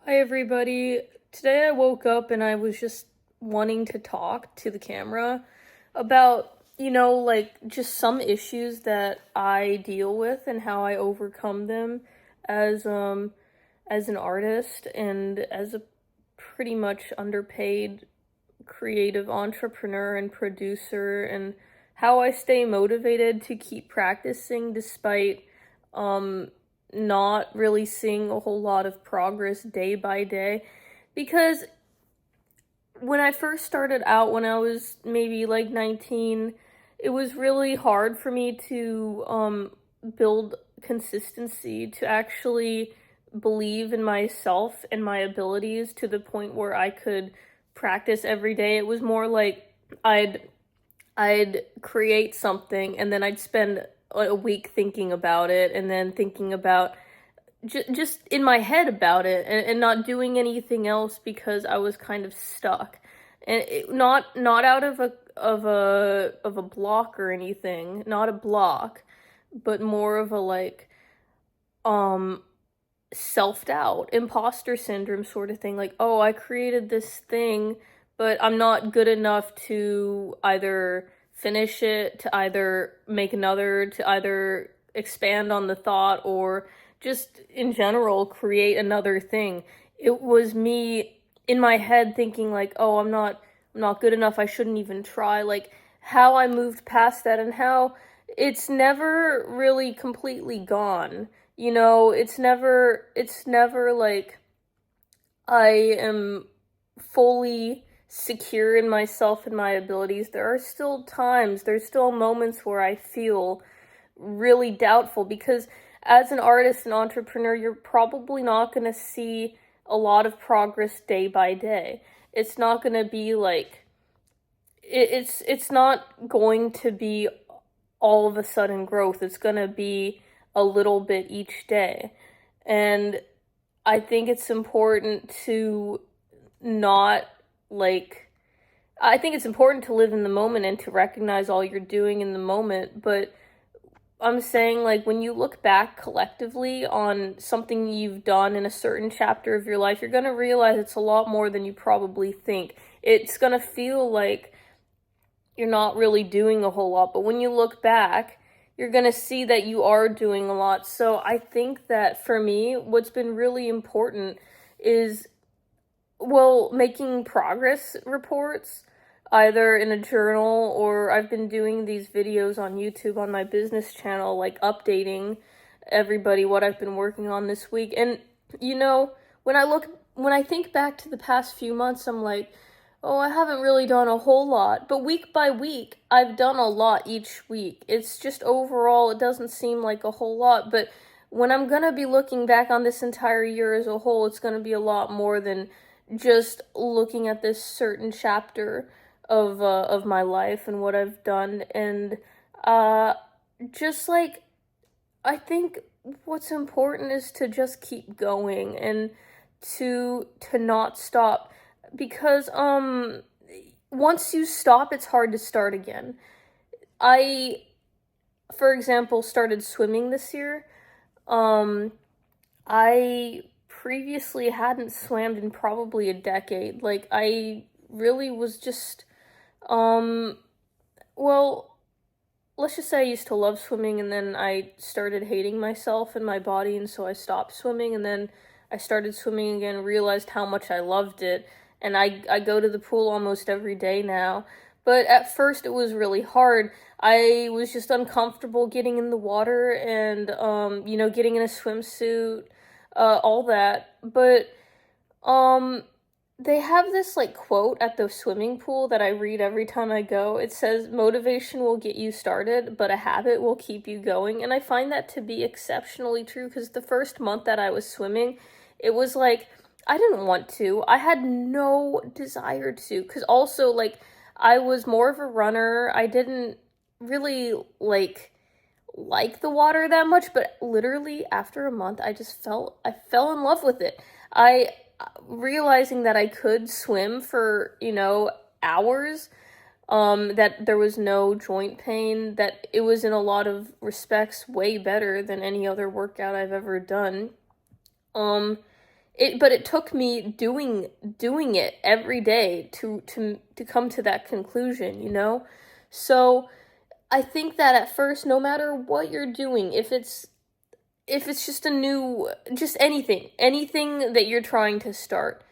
Hi everybody. Today I woke up and I was just wanting to talk to the camera about, just some issues that I deal with and how I overcome them as as an artist and as a pretty much underpaid creative entrepreneur and producer, and how I stay motivated to keep practicing despite um not really seeing a whole lot of progress day by day. Because when I first started out, when I was maybe like 19, it was really hard for me to build consistency, to actually believe in myself and my abilities to the point where I could practice every day. It was more like I'd create something and then I'd spend a week thinking about it, and then thinking about just in my head about it, and not doing anything else because I was kind of stuck. And not out of a block or anything, not a block, but more of a um self-doubt, imposter syndrome sort of thing. Like, oh, I created this thing, but I'm not good enough to either finish it, to either make another, to either expand on the thought, or just in general create another thing. It was me in my head thinking like, oh, I'm not good enough. I shouldn't even try. Like, how I moved past that and how it's never really completely gone. It's never like I am fully secure in myself and my abilities. There's still moments where I feel really doubtful, because as an artist and entrepreneur, you're probably not going to see a lot of progress day by day. It's not going to be like it's not going to be all of a sudden growth. It's going to be a little bit each day. And I think it's important to not like I think it's important to live in the moment and to recognize all you're doing in the moment, but I'm saying, like, when you look back collectively on something you've done in a certain chapter of your life, you're going to realize it's a lot more than you probably think. It's going to feel like you're not really doing a whole lot, but when you look back, you're going to see that you are doing a lot. So I think that for me, what's been really important is, well, making progress reports, either in a journal, or I've been doing these videos on YouTube on my business channel, like updating everybody what I've been working on this week. And you know, when I think back to the past few months, I'm like, oh, I haven't really done a whole lot. But week by week, I've done a lot each week. It's just overall, it doesn't seem like a whole lot. But when I'm gonna be looking back on this entire year as a whole, it's gonna be a lot more than just looking at this certain chapter of my life and what I've done. And uh just like, I think what's important is to just keep going, and to not stop, because once you stop, it's hard to start again. I, for example, started swimming this year. um I previously hadn't swam in probably a decade. Like, I really was just um well, let's just say I used to love swimming, and then I started hating myself and my body, and so I stopped swimming, and then I started swimming again, realized how much I loved it, and I go to the pool almost every day now. But at first it was really hard. I was just uncomfortable getting in the water, and getting in a swimsuit, all that. But um they have this like quote at the swimming pool that I read every time I go. It says, motivation will get you started, but a habit will keep you going. And I find that to be exceptionally true, because the first month that I was swimming, it was like I didn't want to. I had no desire to, because also, like, I was more of a runner. I didn't really like the water that much, but literally after a month, I fell in love with it. I realizing that I could swim for, hours, that there was no joint pain, that it was in a lot of respects way better than any other workout I've ever done. Um but it took me doing it every day to come to that conclusion, you know? So I think that at first, no matter what you're doing, if it's just just anything that you're trying to start,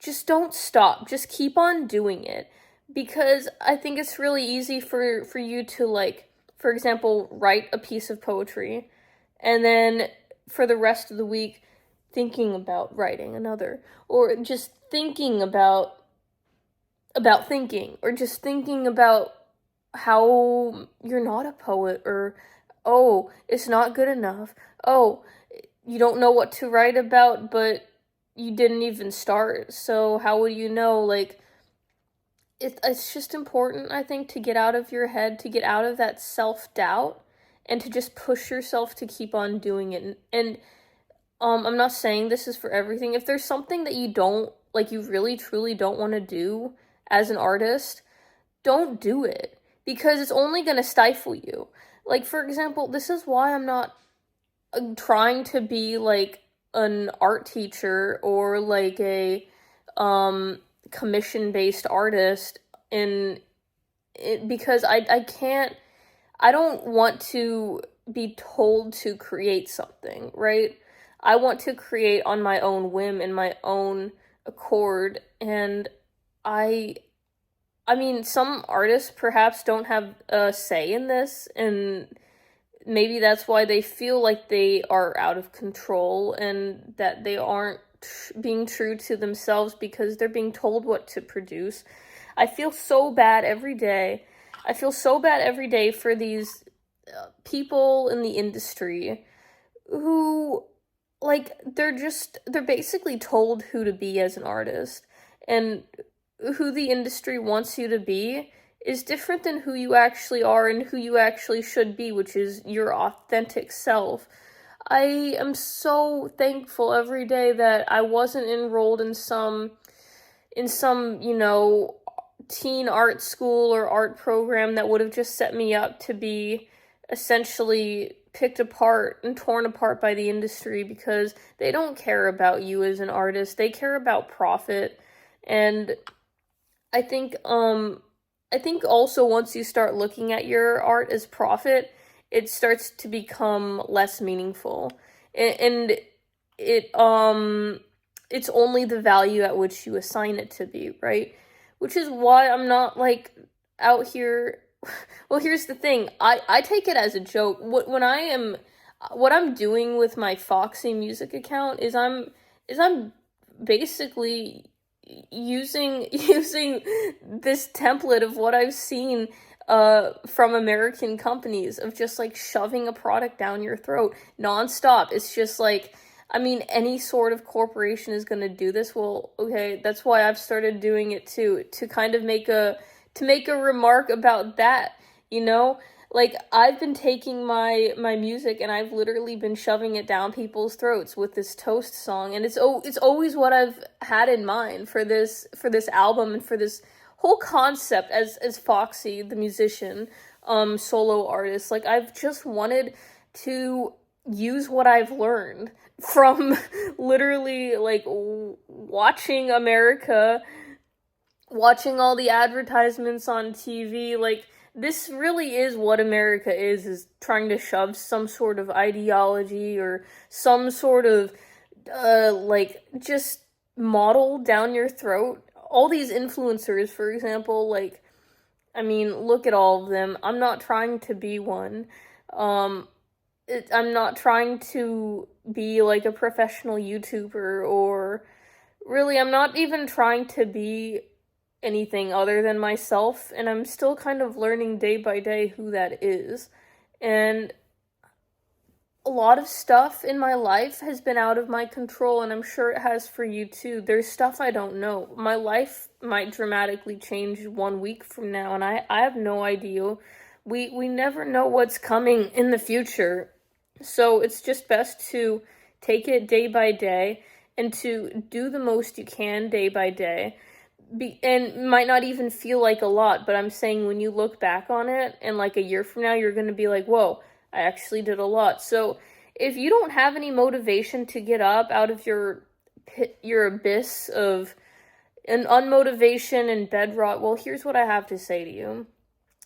just don't stop. Just keep on doing it, because I think it's really easy for you to, like, for example, write a piece of poetry, and then for the rest of the week thinking about writing another, or just thinking about thinking, or just thinking about how you're not a poet, or oh, it's not good enough. Oh, you don't know what to write about, but you didn't even start. So how would you know? Like, it's just important, I think, to get out of your head, to get out of that self-doubt, and to just push yourself to keep on doing it. And I'm not saying this is for everything. If there's something that you don't, like, you really truly don't want to do as an artist, don't do it, because it's only going to stifle you. Like, for example, this is why I'm not trying to be like an art teacher, or like a commission based artist, in it, because I don't want to be told to create something, right? I want to create on my own whim and my own accord. And I I mean, some artists perhaps don't have a say in this, and maybe that's why they feel like they are out of control, and that they aren't being true to themselves because they're being told what to produce. I feel so bad every day. I feel so bad every day for these people in the industry who, like, they're basically told who to be as an artist, and who the industry wants you to be is different than who you actually are and who you actually should be, which is your authentic self. I am so thankful every day that I wasn't enrolled in some, teen art school or art program that would have just set me up to be essentially picked apart and torn apart by the industry, because they don't care about you as an artist. They care about profit. And I think I think also, once you start looking at your art as profit, it starts to become less meaningful. And it's only the value at which you assign it to be, right? Which is why I'm not, like, out here. Well, here's the thing. I take it as a joke. What I'm doing with my Foxy music account is I'm basically using this template of what I've seen from American companies, of just, like, shoving a product down your throat nonstop. It's just like, I mean, any sort of corporation is going to do this. Well, okay, that's why I've started doing it too, to kind of make a remark about that, you know? Like, I've been taking my music, and I've literally been shoving it down people's throats with this Toast song, and it's always what I've had in mind for this album, and for this whole concept as Foxy the musician, solo artist. Like, I've just wanted to use what I've learned from literally, like, watching all the advertisements on TV. Like, this really is what America is trying to shove some sort of ideology, or some sort of like, just model down your throat. All these influencers, for example, like, I mean, look at all of them. I'm not trying to be one. um I'm not trying to be like a professional YouTuber, or really, I'm not even trying to be anything other than myself, and I'm still kind of learning day by day who that is. And a lot of stuff in my life has been out of my control, and I'm sure it has for you too. There's stuff I don't know. My life might dramatically change 1 week from now, and I have no idea. We never know what's coming in the future. So it's just best to take it day by day, and to do the most you can day by day. And might not even feel like a lot, but I'm saying, when you look back on it, and like a year from now, you're going to be like, whoa, I actually did a lot. So if you don't have any motivation to get up out of your your abyss of an unmotivation and bed rot, well, here's what I have to say to you.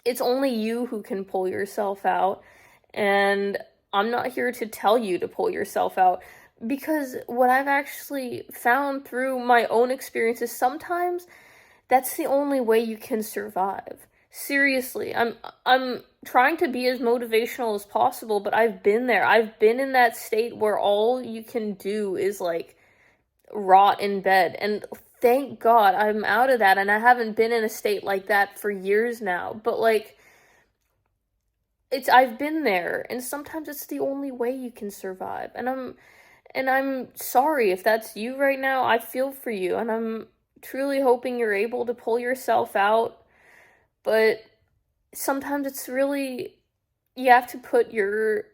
It's only you who can pull yourself out, and I'm not here to tell you to pull yourself out, because what I've actually found through my own experiences, sometimes that's the only way you can survive. Seriously, I'm trying to be as motivational as possible, but I've been there. I've been in that state where all you can do is like rot in bed. And thank God I'm out of that, and I haven't been in a state like that for years now. But like, I've been there, and sometimes it's the only way you can survive. And I'm sorry if that's you right now. I feel for you, and I'm truly hoping you're able to pull yourself out. But sometimes it's really, you have to put your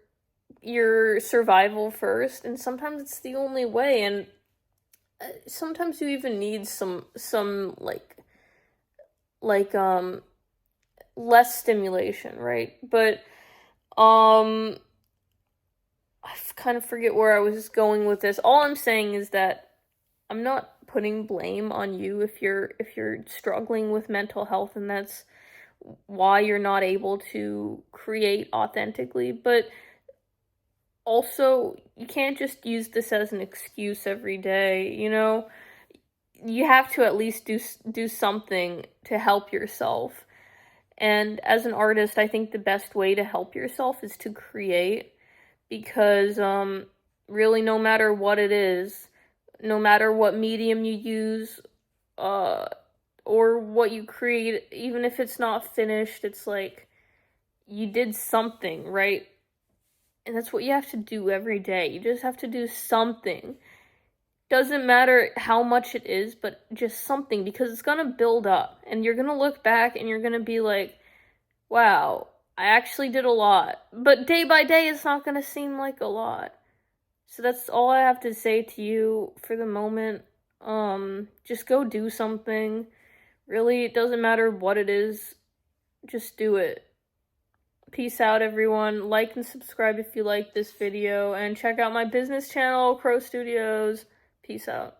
survival first, and sometimes it's the only way. And sometimes you even need some like less stimulation, right? But I kind of forget where I was going with this. All I'm saying is that I'm not putting blame on you if you're struggling with mental health, and that's why you're not able to create authentically. But also, you can't just use this as an excuse every day, you know? You have to at least do something to help yourself. And as an artist, I think the best way to help yourself is to create, because really, no matter what it is, no matter what medium you use, or what you create, even if it's not finished, it's like you did something, right? And that's what you have to do every day. You just have to do something. Doesn't matter how much it is, but just something, because it's gonna build up, and you're gonna look back and you're gonna be like, wow, I actually did a lot. But day by day, it's not gonna seem like a lot. So that's all I have to say to you for the moment. Just go do something. Really, it doesn't matter what it is. Just do it. Peace out, everyone. Like and subscribe if you like this video, and check out my business channel, Crow Studios. Peace out.